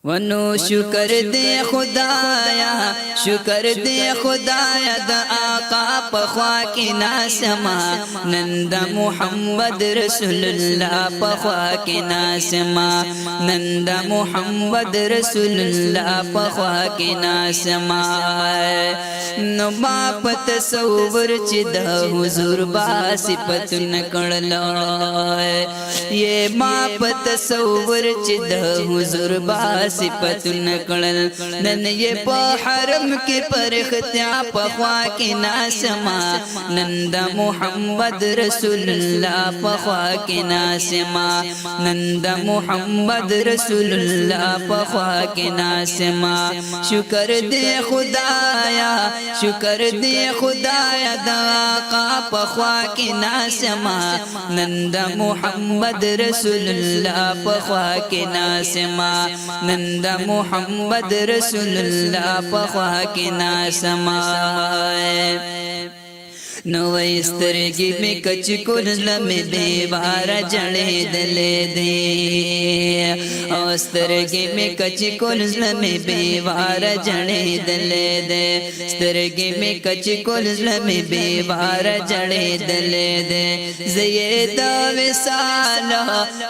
ونو شکر دے خدایا شکر دے خدایا دا آقا پخوا کی ناسما نند محمد رسول اللہ پخوا کی ناسما نند محمد رسول اللہ پخوا کی ناسما نو ما پتصور چی دا حضور با صفت نکڑلا یہ ما پتصور چی دا حضور با صفت نکڑل نن یہ پا حرم کی پرختیا پخوا کی ناسما نند محمد رسول اللہ پخوا کی ناسما نند محمد رسول اللہ پخوا کی ناسما شکر دے خدایا شکر دے خدایا دا آقا پخوا کی ناسما نند محمد رسول اللہ پخوا کی ناسما نند محمد رسول اللہ پخوا کی ناسما نو استرگی میں کچھ کلم دیوار جڑے دلے دے استرگی میں کچھ کلم دیوار جڑے دلے دے استرگی میں کچھ کلم دیوار جڑے دلے دے زید وصال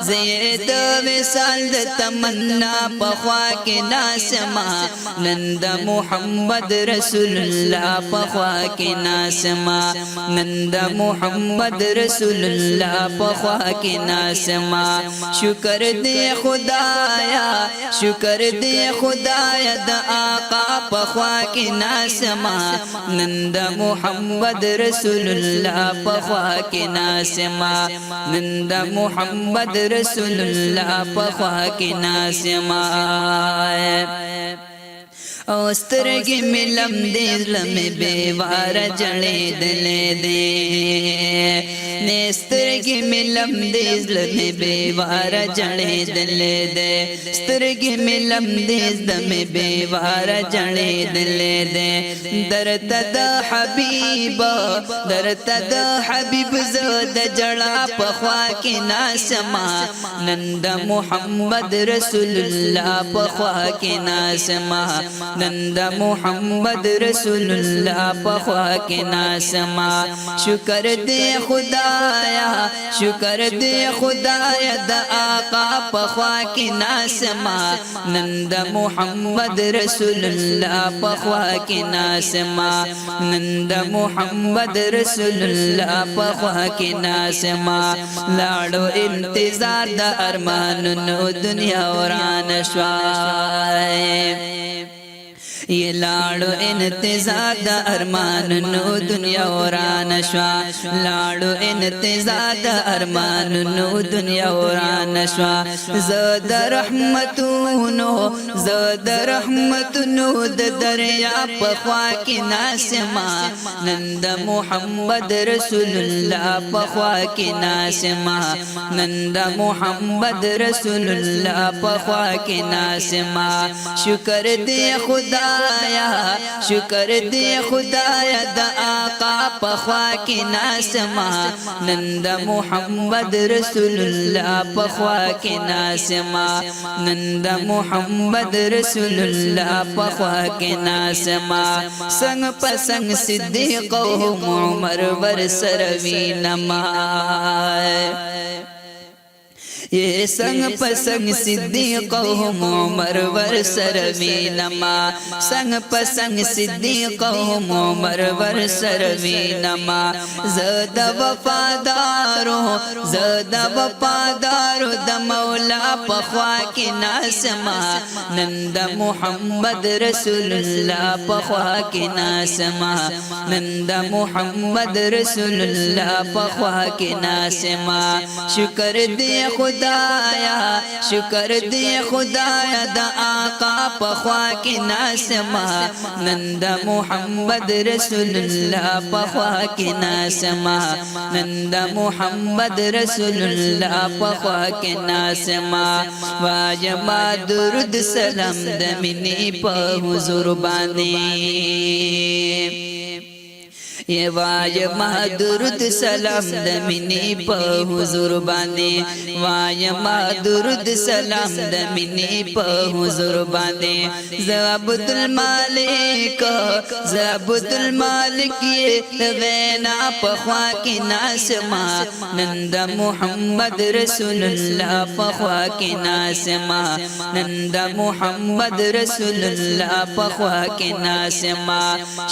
زید وصال تمنا پخوا کے ناسما نند محمد رسول اللہ پخوا کے ناسما نند محمد رسول اللہ پخوا کی ناسما شکر دے خدایا شکر دے خدایا دا آقا پخوا کی ناسما نند محمد رسول اللہ پخوا کی ناسما نند محمد رسول اللہ پخوا کی ناسما استرگی میں لم دے لم بیوار جڑے دلے دے استرگی میں لم دے لم بیوار جڑے دلے دے استرگی میں لم دے لم بیوار جڑے دلے دے درتد حبیب درتد حبیب زود جڑا پخوا کی ناسما نند محمد رسول اللہ پخوا کی ناسما نند محمد رسول اللہ پخوا کے ناسما شکر دے خدایا شکر دے خدایا دا آقا پخوا کے ناسما نند محمد رسول اللہ پخوا کے ناسما نند محمد رسول اللہ پخوا کے ناسما لاڑو انتظار دا ارمان نو دنیا وران شوائے یہ لاڑو انتظار دا ارمان نو دنیا وران شوا لاڑو انتظار دا ارمان نو دنیا وران شوا زد رحمتونو زد رحمتونو د دریا پخوا کی ناسما نند محمد رسول اللہ پخوا کی ناسما نند محمد رسول اللہ پخوا کی ناسما شکر دے خدا شکر دے خدایا دا آقا پخوا کی ناسما نند محمد رسول اللہ پخوا کی ناسما نند محمد رسول اللہ پخوا کی ناسما سنگ پسنگ صدیق و عمر ورسروی نمائے یہ سنگ پسنگ صدیق و عمر ورسروی نما سنگ پسنگ صدیق و عمر ورسروی نما زد وفادارو دا مولا پخوا کی ناسما نند محمد رسول اللہ پخوا کی ناسما نند محمد رسول اللہ پخوا کی ناسما شکر دے خدایا شکر دے خدایا دا آقا پخوا کی ناسما نند محمد رسول اللہ پخوا کی ناسما نند محمد رسول اللہ پخوا کی ناسما واجبا درود سلام دمینی پا حضور باندی وای ما درود سلام د مینې په حضور باندې وای ما درود سلام د مینې په حضور باندې ز عبد المالک وینا په خوا کې ناسما نند محمد رسول الله په خوا کې ناسما نند محمد رسول الله په خوا کې ناسما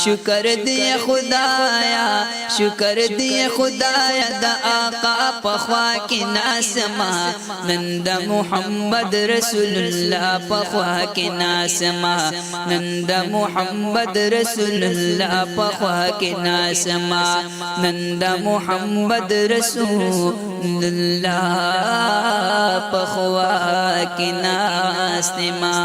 شکر دې خدایا د آقا په خوا کې ناسما نند محمد رسول الله په خوا کې ناسما نند محمد رسول الله په خوا کې ناسما نند محمد رسول الله په خوا کې ناسما